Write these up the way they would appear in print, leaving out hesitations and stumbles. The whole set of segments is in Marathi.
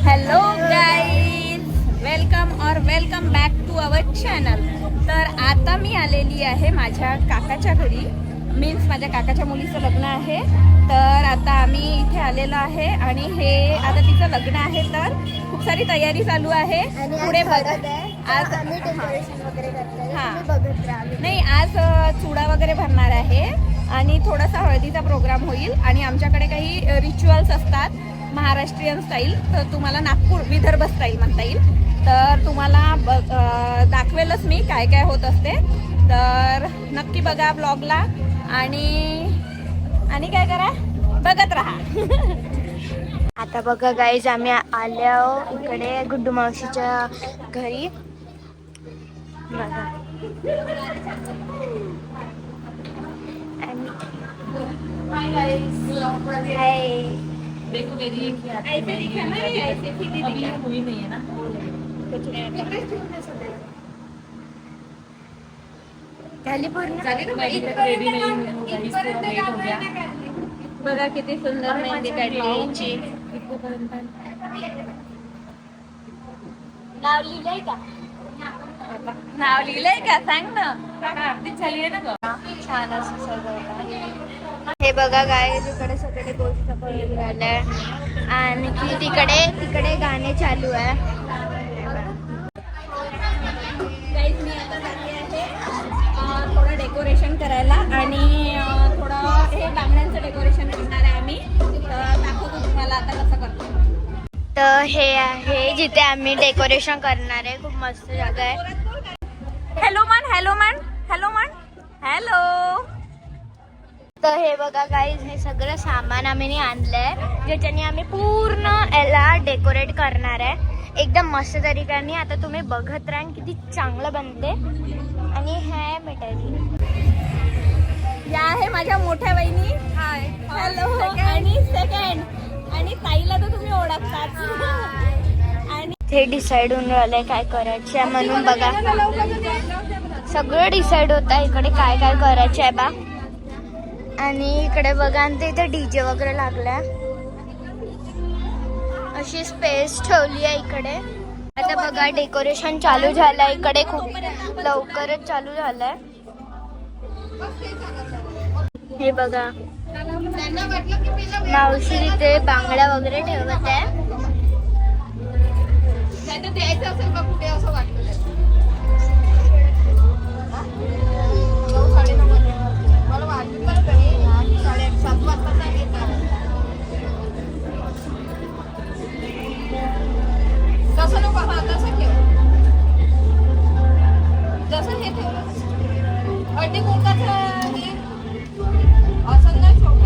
Hello guys, welcome back to our channel. तर आता मी आलेली आहे माझ्या काकाच्या घरी. मीन्स माझ्या काकाच्या मुलीचं लग्न आहे. तर आता आम्ही इथे आलेलो आहे आणि हे आता तिचं लग्न आहे. तर खूप सारी तयारी चालू आहे. पुढे बघा आज आम्ही डेकोरेशन वगैरे करतोय. हां. तुम्ही बघत राहा. नाही, आज चुडा वगैरे भरणार आहे आणि थोडासा हळदीचा प्रोग्राम होईल. आणि आमच्याकडे काही रिच्युअल्स असतात महाराष्ट्रीयन स्टाईल. तर तुम्हाला नागपूर विदर्भ स्टाईल म्हणता येईल. तर तुम्हाला दाखवेलच मी काय काय होत असते. तर नक्की बघा ब्लॉगला आणि काय करा, बघत राहा. आता बघा गाईज, आम्ही आलो इकडे गुड्डू मावशीच्या घरी. बघा हाय. ऐसे दिखाना है, ऐसे सीधी दिखा. हुई नहीं है ना. झाली पूर्ण. रेडी नहीं हुई हूँ गाइस, थोड़ा लेट हो गया. बघा किती सुंदर मेहंदी काढली याची. नाव लिहिलंय का? नाव लिहिलंय का, सांग ना. आरती झाली आहे ना ग. छान असं सजवलं. हे बघा गाईज, इकडे सगळे गोष्ट करून राहिल्या आणि तिकडे गाणे चालू आहे. गाईज, मी आता जाते आहे थोडं डेकोरेशन करायला आणि थोडं हे बांगड्यांचं डेकोरेशन करणार आहे आम्ही. तर दाखवतो तुम्हाला आता कसं करतो. तर हे आहे जिथे आम्ही डेकोरेशन करणार आहे. खूप मस्त जागा आहे. हॅलो मन. तर हे बघा गाईज, हे सगळं सामान आम्ही आणलंय ज्याच्याने आम्ही पूर्ण याला डेकोरेट करणार आहे एकदम मस्त तरीक्याने. आता तुम्ही बघत राहा किती चांगलं बनते. आणि हे मिठाई या आहे माझ्या मोठ्या बहिणी. हाय. हॅलो. आणि सेकंड आणि ताईला तर तुम्ही ओळखताच. आणि हे डिसाईड होऊन राहिलंय काय करायचं आहे म्हणून. बघा सगळं डिसाईड होत आहे इकडे काय काय करायचं आहे बा. आणि इकडे बघा, आणि इथे डीजे वगैरे लागलाय. अशी स्पेस ठेवली आहे इकडे. आता बघा डेकोरेशन चालू झालंय इकडे. खूप लवकरच चालू झालंय. हे बघा, मावशी इथे बांगड्या वगैरे ठेवत आहे.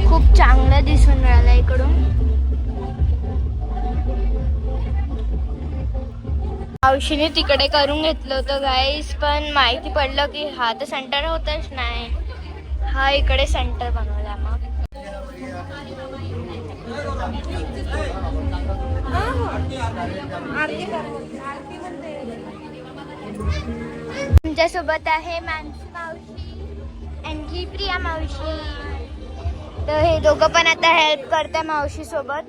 खूप चांगलं दिसून राहिलं इकडून. मावशीने तिकडे करून घेतलं होतं गाईस, पण माहिती पडलं की हा तर सेंटर होतच नाही. हा इकडे सेंटर बनवला. मग तुमच्यासोबत आहे मानसी मावशी आणखी प्रिया मावशी. तर हे दोघं पण आता हेल्प करताय मावशी सोबत.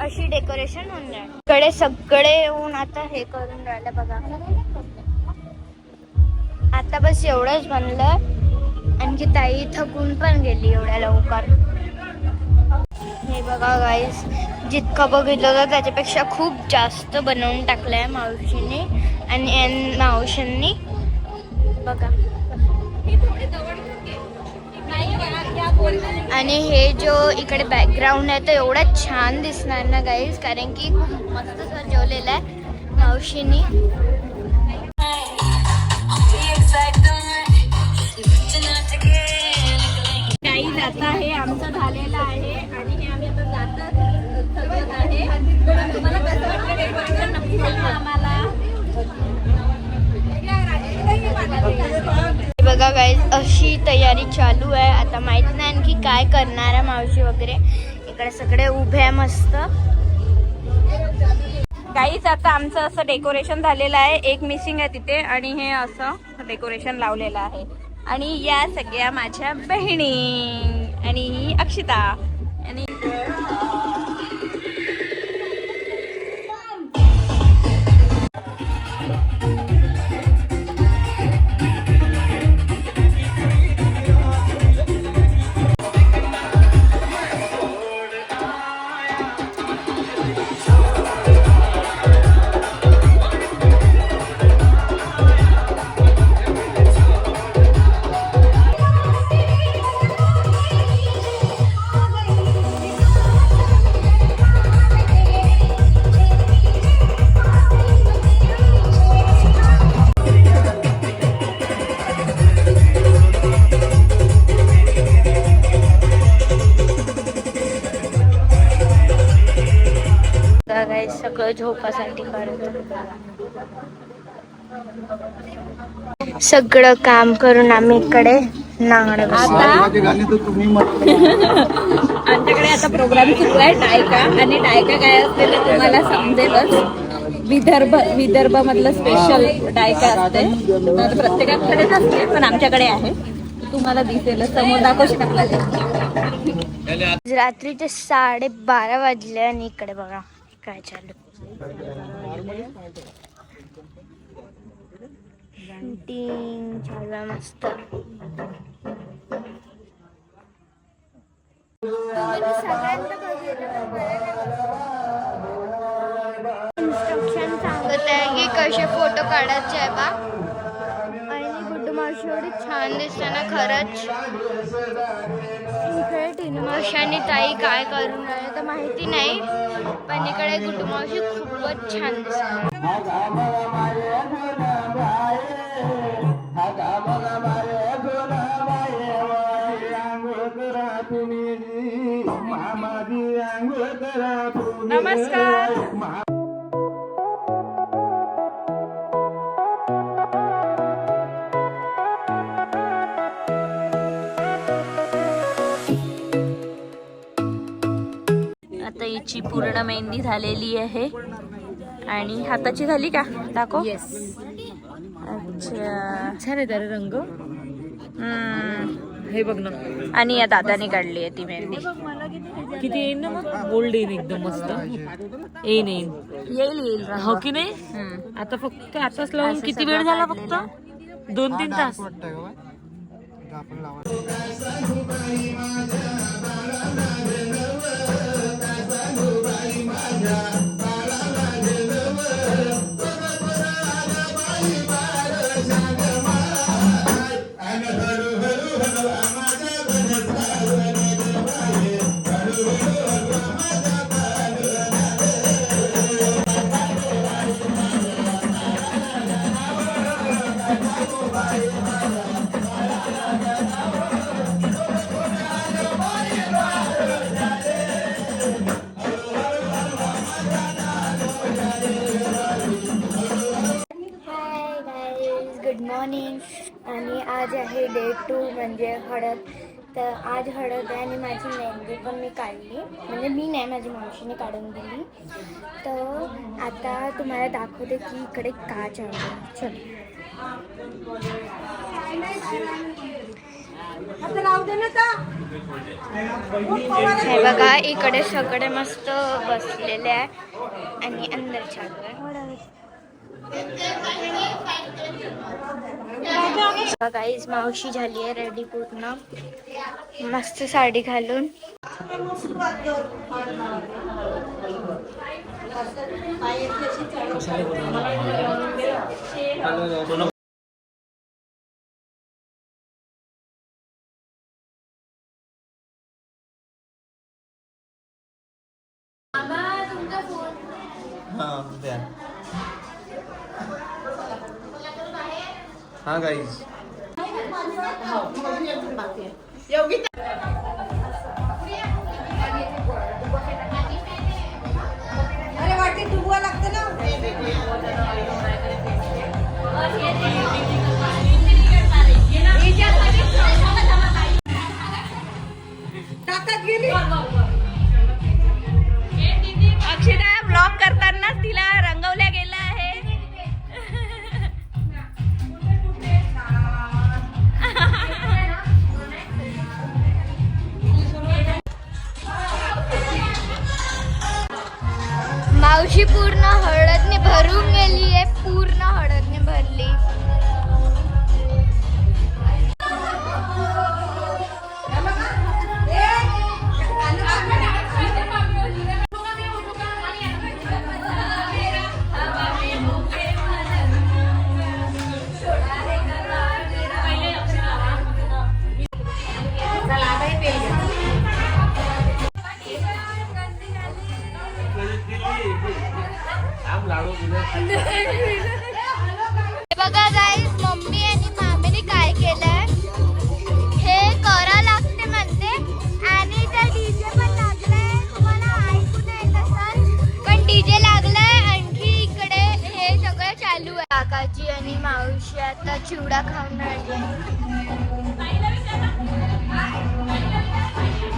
अशी डेकोरेशन होऊन राहिली इकडे. सगळे येऊन आता हे करून राहिले बघा. आता बस एवढंच बनलं. आणखी ताई थकून पण गेली एवढ्या लवकर. हे बघा गाईस, जितकं बघितलं होतं त्याच्यापेक्षा खूप जास्त बनवून टाकलंय मावशीने आणि मावशांनी. बघा, आणि हे जो इकडे बॅकग्राऊंड आहे तो एवढा छान दिसणार ना गाईज, कारण की खूप मस्त सजवलेला आहे मावशीनी. काही जात आहे, आमचं झालेलं आहे आणि हे आम्ही आता जातात आहे. तुम्हाला कसं वाटलं डेकोरेशन नक्की सांगा आम्हाला. बघा गाईज, अशी तयारी चालू आहे. आता माहित नाही आणखी काय करणार आहे मावशी वगैरे. इकडे सगळे उभे आहे मस्त. गाईज, आता आमचं असं डेकोरेशन झालेलं आहे. एक मिसिंग आहे तिथे आणि हे असं डेकोरेशन लावलेलं आहे. आणि या सगळ्या माझ्या बहिणी आणि ही अक्षिता आणि गाईस सगळं झोपासाठी करत. सगळं काम करून आम्ही इकडे नांगडे आमच्याकडे आता प्रोग्राम सुरू आहे डायका आणि डायका काय असते ते तुम्हाला समजेलच. विदर्भ मधलं स्पेशल डायका असते. तर प्रत्येकाकडे नसते पण आमच्याकडे आहे. तुम्हाला दिसेल समोर दाखवशील आपल्याला. रात्रीचे 12:30 वाजले आणि इकडे बघा काय चालू. शूटिंग चालू आहे मस्त. इन्स्ट्रक्शन सांगत आहे की कसे फोटो काढायचे आहे बा. आणि गुड्डू मावशी एवढी छान दिसते ना खरंच. इकडे टिनू मावशी आणि ताई काय करून राहिले तर माहिती नाही पण इकडे गुड्डू मावशी खूपच छान दिसते. नमस्कार. आता हिची पूर्ण मेहंदी झालेली आहे आणि हाताची झाली का दाखव. अच्छा छान आहे त्याला रंग. हे बघ ना. आणि या दादाने काढली आहे ती मेहंदी. किती येईन ना मग. गोल्ड येईन एकदम मस्त. येईन येईल हो की नाही. आता फक्त आताच लावून किती वेळ झाला फक्त 2-3 तास. Good morning. आणि आज आहे डे 2 म्हणजे हळद. तर आज हळद आहे आणि माझी मेहंदी पण मी काढली. म्हणजे मी नाही माझी मावशीने काढून दिली. तर आता तुम्हाला दाखवते की इकडे काय चालू. चल हे बघा इकडे सगळे मस्त बसलेले आहे आणि अंदर चालू आहे. गाईज मावशी झाली आहे रेडी पूर्ण मस्त साडी घालून. हाँ गाइस अरे वाटी डुबवा लागतं ना. टाकत गेली. अक्षिता ब्लॉग करताना तिला रंगवल्या गेला आहे. मावशी पूर्ण हळदने भरून गेली आहे, पूर्ण हळदने भरली. हे बघा गाईस, मम्मी आणि मामीने काय केलंय, हे करा लागते म्हणते. आणि त्या डीजे पण लागलाय, तुम्हाला ऐकून येत असेल, पण डीजे लागलाय. आणखी इकडे हे सगळं चालू आहे. काकाजी आणि मावशी आता चिवडा खाऊन राहिले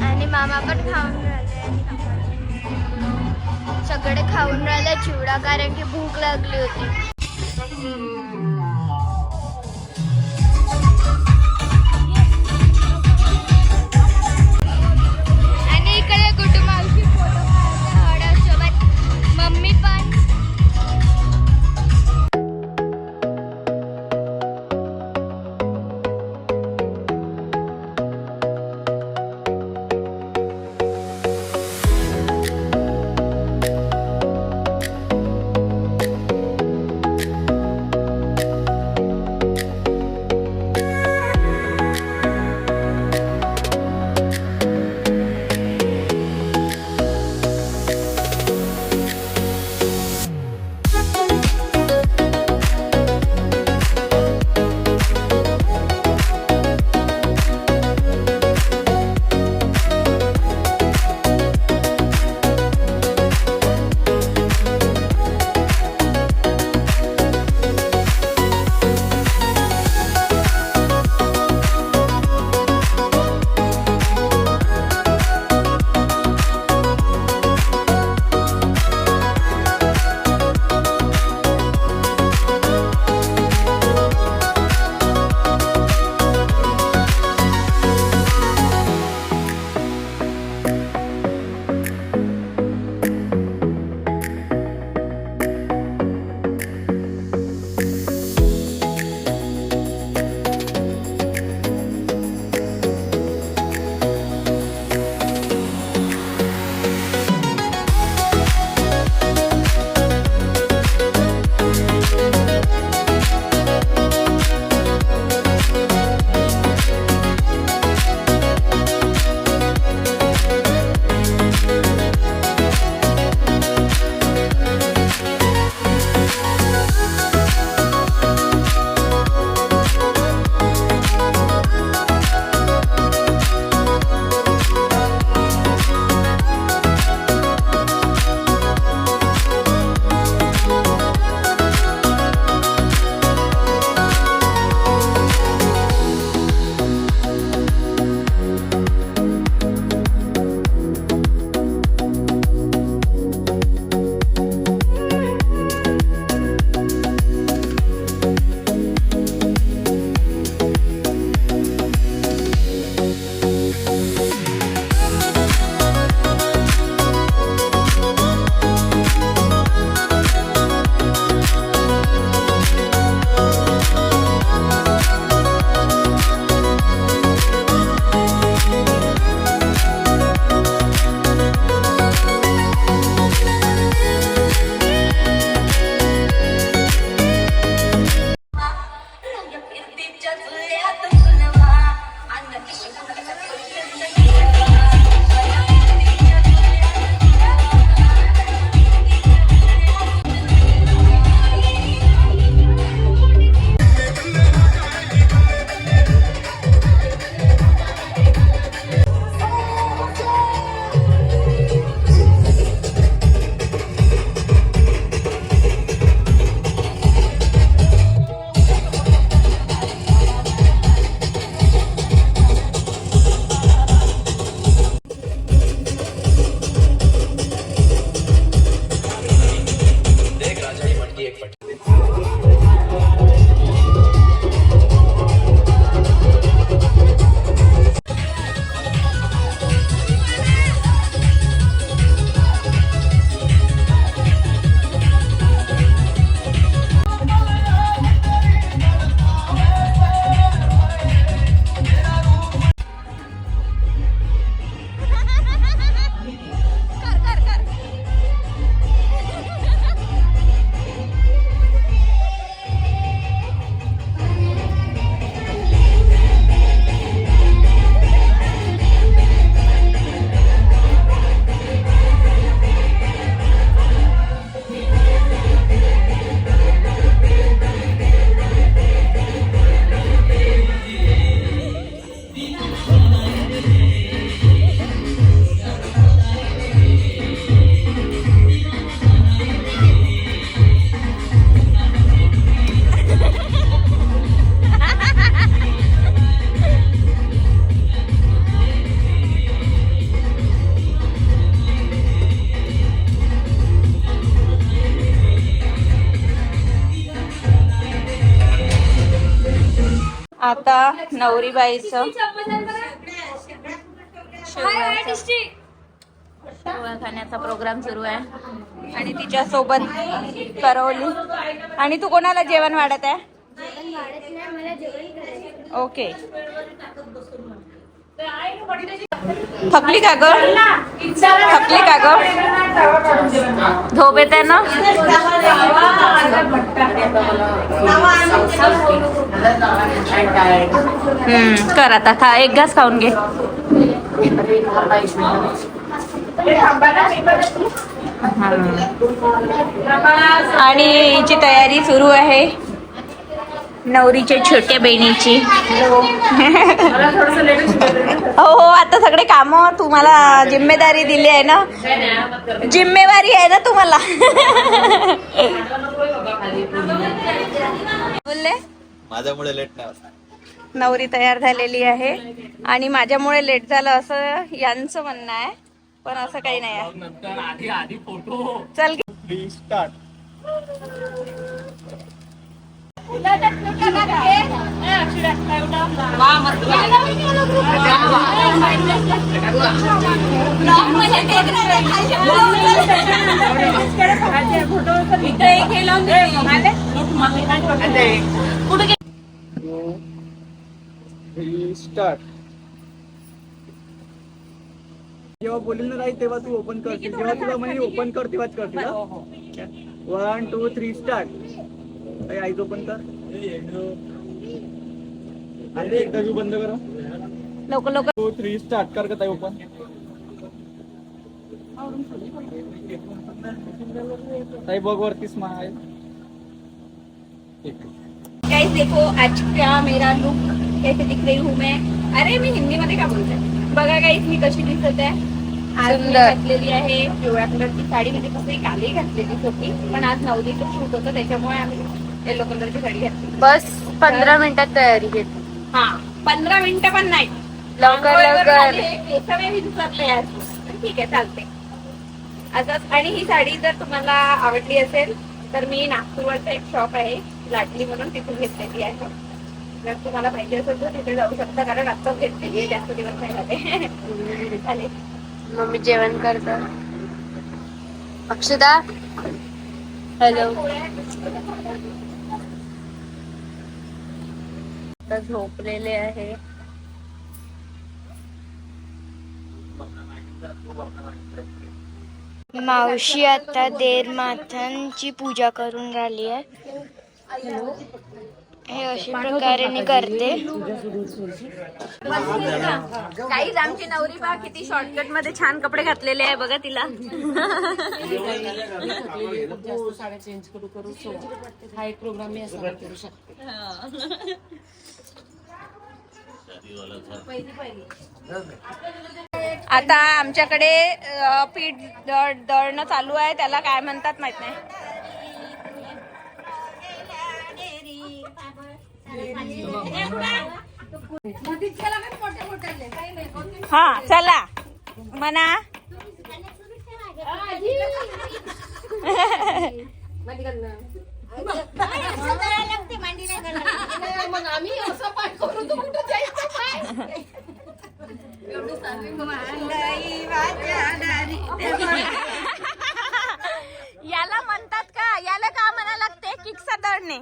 आणि मामा पण खाऊन राहिले. सगळे खाऊन राहिले चिवडा, कारण की भूक लागली होती. आणि इकडे गुड्डू मावशी फोटो काढते हळदसोबत, मम्मी पण. आता नवरीबाईचं शेवया खाण्याचा प्रोग्राम सुरू आहे आणि तिच्या सोबत करवली. आणि तू कोणाला जेवण वाढत आहे? ओके. थकली का ग? थकली का ग? झोप येते ना? कर आता खा, एक घास खाऊन घे. आणि हिची तयारी सुरू आहे नवरीच्या छोट्या बहिणीची. हो हो, आता सगळे काम तुम्हाला जिम्मेदारी दिली आहे ना, जिम्मेवारी आहे ना तुम्हाला. बोलले माझ्यामुळे लेट नाही होत. नवरी तयार झालेली आहे आणि माझ्यामुळे लेट झालं असं यांचं म्हणणं आहे, पण असं काही नाही आहे. चल स्टार्ट. स्टार्ट. जेव्हा बोलेल ना राई तेव्हा तू ओपन कर. जेव्हा तुला म्हणे ओपन कर तेव्हाच कर तुला. 1 2 3 स्टार्ट. आईज ओपन कर. अरे एकदा व्ह्यू बंद करा. लवकर लवकर. 2 3 स्टार्ट कर. का ओपन ताई बघ वरती स्माइल. गाइस देखो आज का मेरा लुक कैसे दिख रही हूँ मैं. अरे मी हिंदी मध्ये का बोलते. बघा गाइस मी कशी दिसत आहे. आज मी घातलेली आहे पिवळ्या कलरची साडी. म्हणजे कसं कालही घातलेली होती, पण आज नवरीचं शूट होतं त्याच्यामुळे आम्ही येलो कलरची साडी घातली. बस 15 मिनिटात तयारी घेतली. हा 15 मिनिटं पण नाही. लवकर लवकर. ठीक आहे चालते असंच. आणि ही साडी जर तुम्हाला आवडली असेल तर मी नागपूरवरचं एक शॉप आहे लाडली म्हणून, तिथून घेतलेली आहे. जर तुम्हाला पाहिजे असेल तर तिथे जाऊ शकता, कारण आत्ताच घेतलेली आहे, जास्त दिवस नाही झाले. चालेल. मम्मी जेवण करतात. अक्षदा हॅलो. आता झोपलेले आहे. मावशी आता देर माथांची पूजा करून राहिली आहे. हे अशा प्रकारे मी करते. काहीच आमची नवरी बा किती शॉर्टकट मध्ये छान कपडे घातलेले आहे बघा तिला. साड्या चेंज करू हा एक प्रोग्राम मी असा करू शकते. आता आमच्याकडे पीठ दळणं चालू आहे, त्याला काय म्हणतात माहित नाही. हा चला म्हणा. याला म्हणतात का, याला का म्हणा लागते किक्सा दळणे.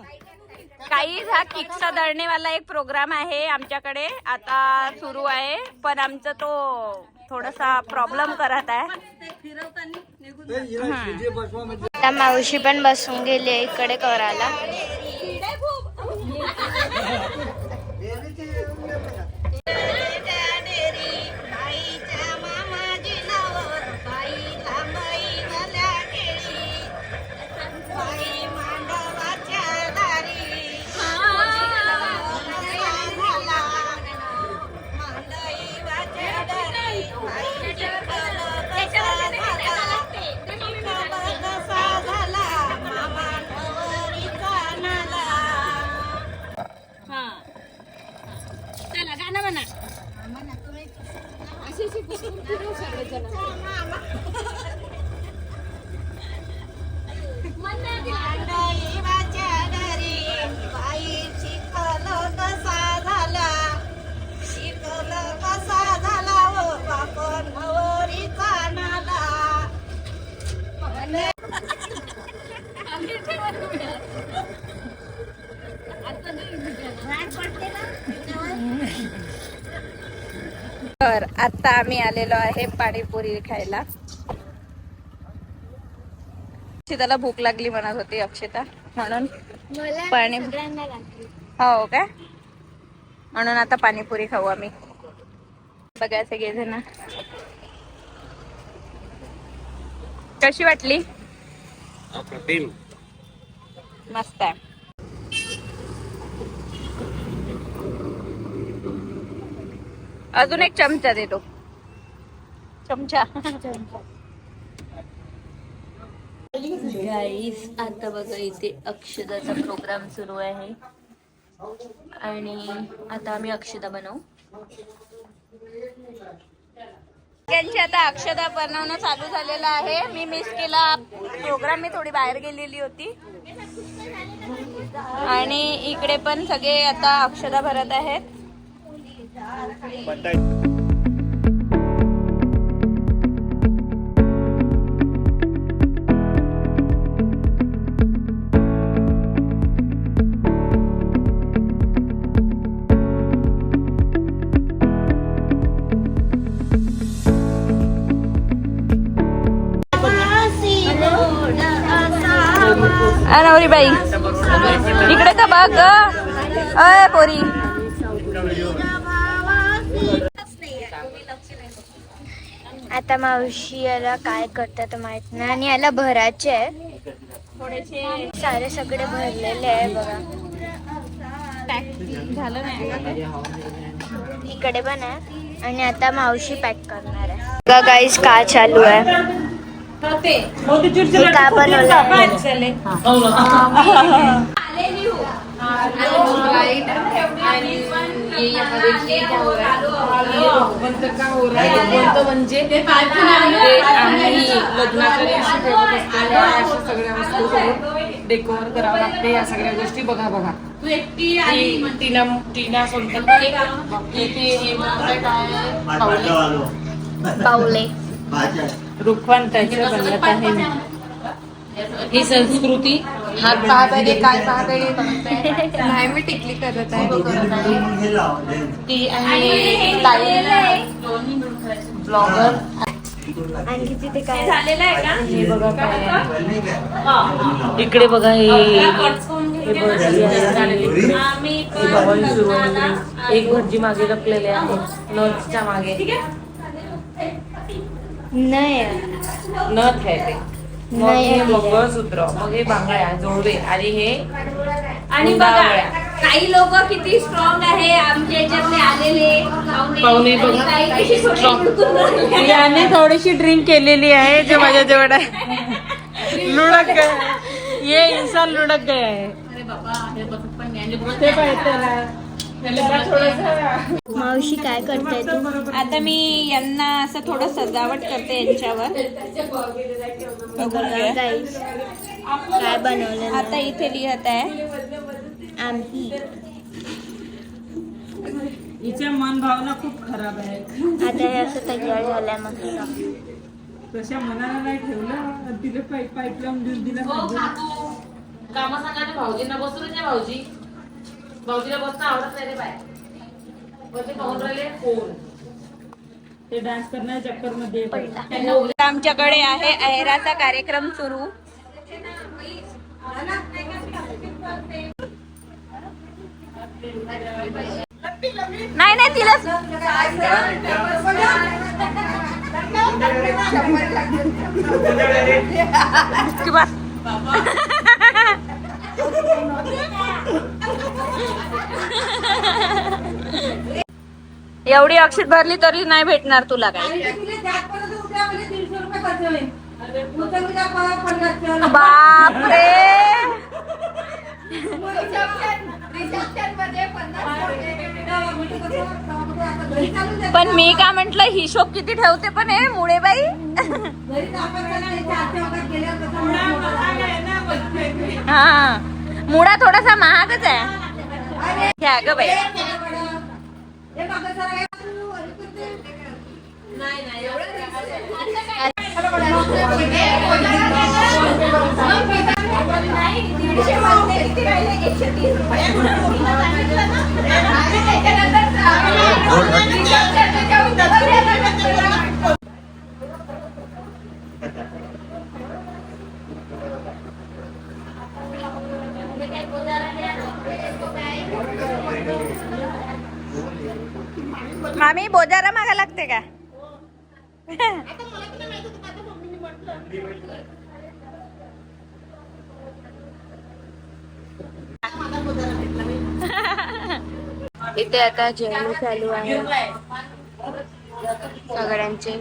काही हा किक्सा दळणेवाला एक प्रोग्राम आहे आमच्याकडे आता सुरू आहे, पण आमचा तो थोडासा प्रॉब्लेम करत आहे. आता मावशी पण बसून गेली इकडे करायला. मंडई वाच्या घरी बाई चिखल कसा झाला. तर आता आम्ही आलेलो आहे पाणीपुरी खायला. अक्षताला भूक लागली म्हणत होती अक्षता, म्हणून पाणी हो काय, म्हणून आता पाणीपुरी खाऊ आम्ही. बघायचं गेले ना. कशी वाटली? मस्त आहे. अजून एक चमचा देतो. चमचा. गाईस आता बघा इथे अक्षदाचा प्रोग्राम सुरू आहे आणि आता आम्ही अक्षदा बनवू. त्यांची आता अक्षदा बनवणं चालू झालेलं आहे. मी मिस केला प्रोग्राम, मी थोडी बाहेर गेलेली होती. आणि इकडे पण सगळे आता अक्षदा भरत आहेत. नवरी बाई इकडे तर बघ. अय पोरी, आता मावशी याला काय करतात माहित नाही. आणि याला भरायचे आहे थोडेसे सारे, सगळे भरलेले आहे बघा. झालं नाही. इकडे पण आहे. आणि आता मावशी पॅक करणार आहे. बघा गाईस काय चालू आहे. हे काय बनवलं म्हणजे आम्ही लग्नाच्या दिवशी ठेवत असलेल्या अशा सगळ्या वस्तू डेकोर करावं लागते. या सगळ्या गोष्टी बघा बघा. टीना सोनकर पावले रुखवंताच्या बनवत आहे. ही संस्कृती हात पाहत आहे, काय पाहत आहे नाही, मी टिकली करत आहे. ती आणि ताई ब्लॉगर. आणखी तिथे काय झालेलं आहे का? हे बघा काय आहे. इकडे बघा हे भजी आहे. हे बघा सुरू आहे. एक भजी मागे लपलेले आहे नथच्या मागे. नाही नथ आहे ते. मग हे मंगळसूत्र, मग हे बांगड्या जोडवे आणि हे आणि बघा काही लोक किती स्ट्रॉंग आहे आमच्या याच्यातले आलेले पाहुणे बघा. काही कशी थोडी हुडकून राहिली. याने थोडीशी ड्रिंक केलेली आहे जो माझ्या जवळ आहे. लुडक गया ये इंसान, लुडक गया है. ते पाहिजे त्याला. मावशी काय करताय तू? आता मी यांना असं थोडं सजावट करते यांच्यावर. गाईस काय बनवलं आता इथे लिहत आहे आम्ही. हिच्या मन भावना खूप खराब आहे. आता हे असं तयार झालंय मस्त. तशा मनाला नाही ठेवलं, तिला पाईप लावून देऊन दिला. काम सांगा भाऊजींना. बसू रे भाऊजी. भाऊजीला बसणं आवडत नाही रे बाय. पाहून राहिले फोन. ते डान्स करण्याच्या चक्कर मध्ये आमच्याकडे आहे अहेराचा कार्यक्रम सुरू. नाही नाही तिला एवढी अक्षत भरली तरी नाही भेटणार तुला काय. बापरे. पण मी का म्हंटल हिशोब किती ठेवते पण हे मुळे बाई. हा मुळा थोडासा महागच आहे. घ्या ग बाई. बोजारा मागा लागते का? इथे आता जेवण चालू आहे सगळ्यांचे.